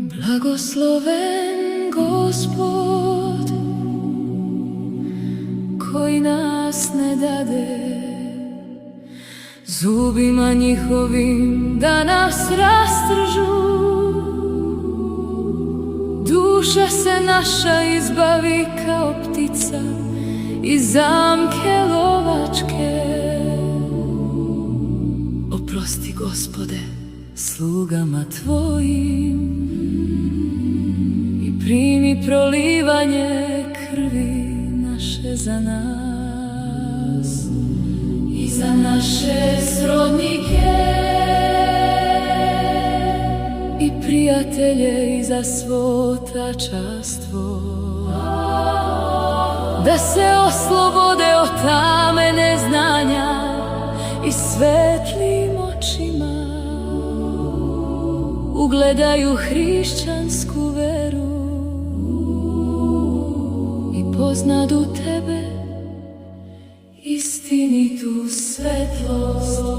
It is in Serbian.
Blagosloven Gospod, koji nas ne dade zubima njihovim da nas rastržu. Duša se naša izbavi kao ptica iz zamke lovačke. Oprosti, Gospode, slugama Tvojim i primi prolivanje krvi naše za nas i za naše srodnike i prijatelje i za svo tačastvo, da se oslobode od tame neznanja i svetlim očima ugledaju hrišćansku veru i poznadu Tebe, istinitu svetlost.